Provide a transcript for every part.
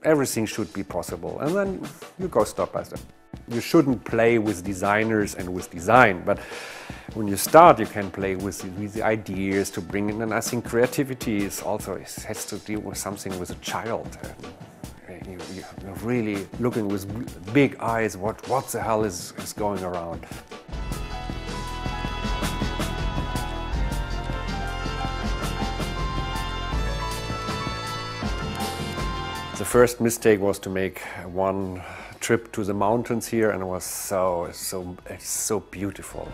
Everything should be possible, and then you go step by step. You shouldn't play with designers and with design, but when you start, you can play with the ideas to bring in. And I think creativity is also has to deal with something with a child. You're really looking with big eyes. What the hell is going around? The first mistake was to make one trip to the mountains here, and it was it's so beautiful.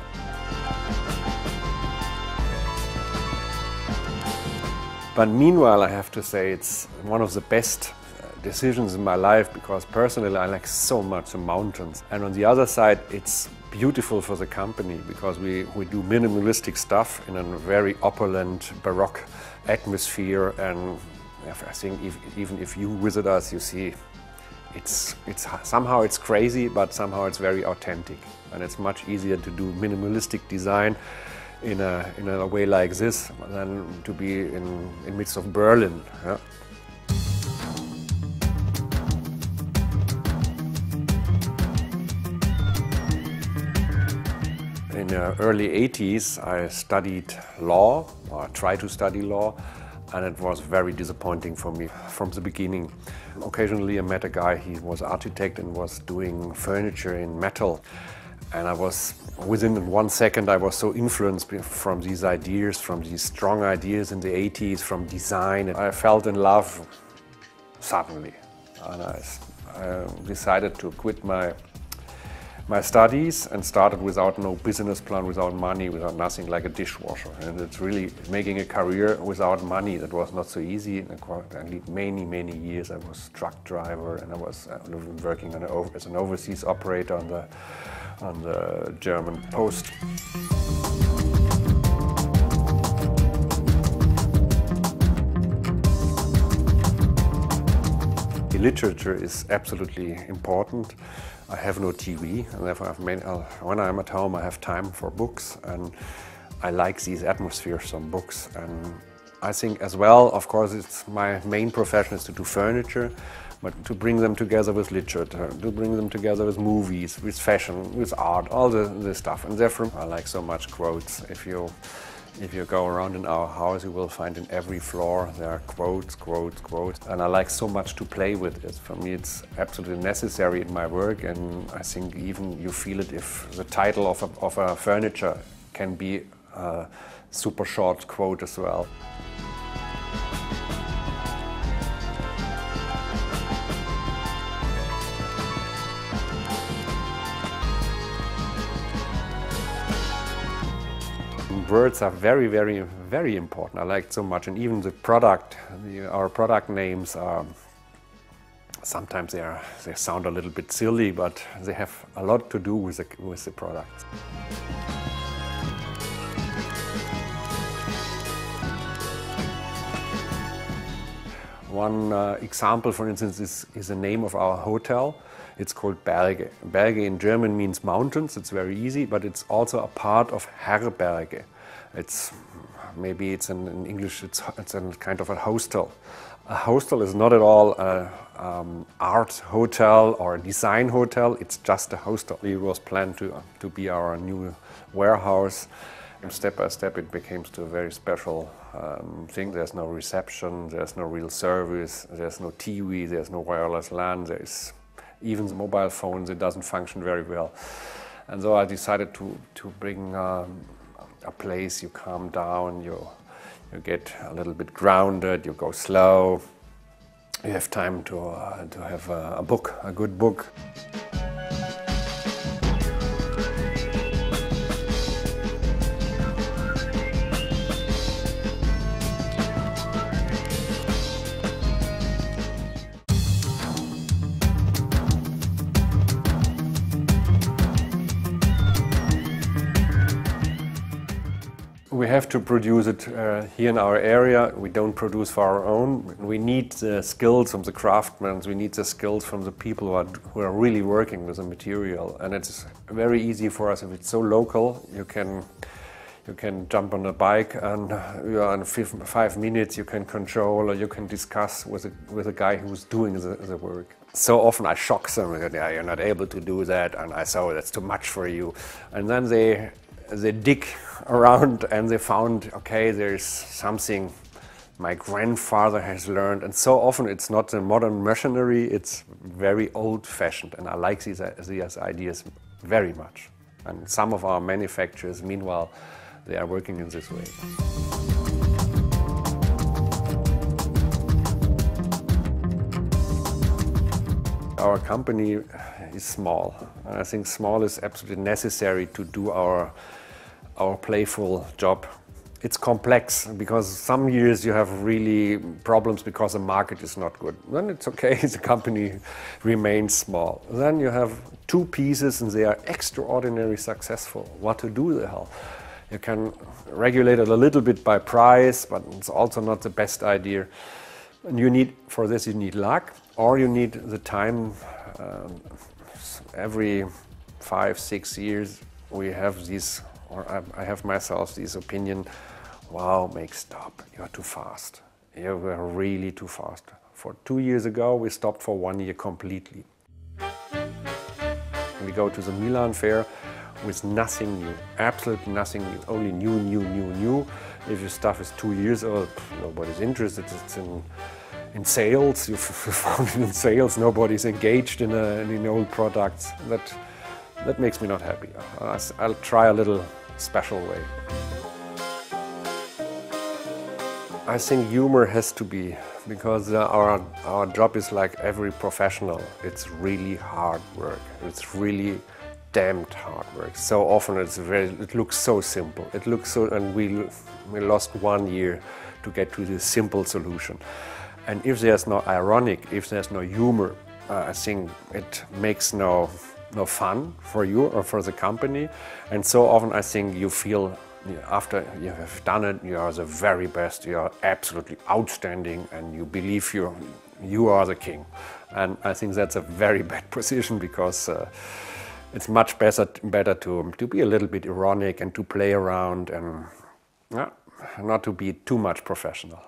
But meanwhile, I have to say it's one of the best decisions in my life, because personally I like so much the mountains. And on the other side, it's beautiful for the company, because we do minimalistic stuff in a very opulent Baroque atmosphere. And I think even if you visit us, you see it's somehow it's crazy, but somehow it's very authentic. And it's much easier to do minimalistic design in a way like this than to be in midst of Berlin. Yeah? In the early 80s, I studied law, or tried to study law, and it was very disappointing for me from the beginning. Occasionally I met a guy, he was an architect and was doing furniture in metal. And within 1 second, I was so influenced from these ideas, from these strong ideas in the 80s, from design. I fell in love suddenly. And I decided to quit my studies and started without no business plan, without money, without nothing, like a dishwasher. And it's really making a career without money. That was not so easy. I lived many years. I was truck driver, and I was working as an overseas operator on the German post. The literature is absolutely important. I have no TV, and therefore when I'm at home, I have time for books, and I like these atmospheres on books. And I think as well, of course, it's my main profession is to do furniture, but to bring them together with literature, to bring them together with movies, with fashion, with art, all the stuff. And therefore, I like so much quotes. If you go around in our house, you will find in every floor there are quotes. And I like so much to play with it. For me, it's absolutely necessary in my work, and I think even you feel it if the title of a furniture can be a super short quote as well. Words are very important. I like it so much, and even the product, our product names are sometimes they sound a little bit silly, but they have a lot to do with the products. One example, for instance, is the name of our hotel. It's called Berge. Berge in German means mountains. It's very easy, but it's also a part of Herberge. Maybe in English it's a kind of a hostel. A hostel is not at all an art hotel or a design hotel. It's just a hostel. It was planned to be our new warehouse. And step by step it became a very special thing. There's no reception, there's no real service, there's no TV, there's no wireless LAN, there's even the mobile phones, it doesn't function very well. And so I decided to bring a place you calm down, you get a little bit grounded, you go slow, you have time to have a good book. We have to produce it here in our area. We don't produce for our own. We need the skills from the craftsmen. We need the skills from the people who are really working with the material. And it's very easy for us if it's so local. You You can jump on a bike and you are in 5 minutes you can control or you can discuss with a guy who's doing the work. So often I shock them that yeah, you're not able to do that, and I say, oh, that's too much for you. And then they dig around and they found, okay, there's something my grandfather has learned, and so often it's not the modern machinery, it's very old-fashioned, and I like these ideas very much. And some of our manufacturers, meanwhile, they are working in this way. Our company is small, and I think small is absolutely necessary to do our playful job. It's complex because some years you have really problems because the market is not good. Then it's okay, the company remains small. Then you have two pieces and they are extraordinarily successful. What to do the hell? You can regulate it a little bit by price, but it's also not the best idea. And you need, for this you need luck, or you need the time. Every 5-6 years we have these, or I have myself this opinion, wow, make stop, you're too fast. You were really too fast. For 2 years ago we stopped for 1 year completely. We go to the Milan fair with nothing new, absolutely nothing new, only new. If your stuff is 2 years old, nobody's interested. It's in sales, you found it in sales, nobody's engaged in old products. That makes me not happy. I'll try a little special way. I think humor has to be, because our job is like every professional. It's really hard work. It's really damned hard work. So often it looks so simple. It looks so, and we lost 1 year to get to this simple solution. And if there's no ironic, if there's no humor, I think it makes no fun for you or for the company. And so often I think you feel, after you have done it, you are the very best, you are absolutely outstanding, and you believe you are the king. And I think that's a very bad position, because it's much better to be a little bit ironic and to play around and not to be too much professional.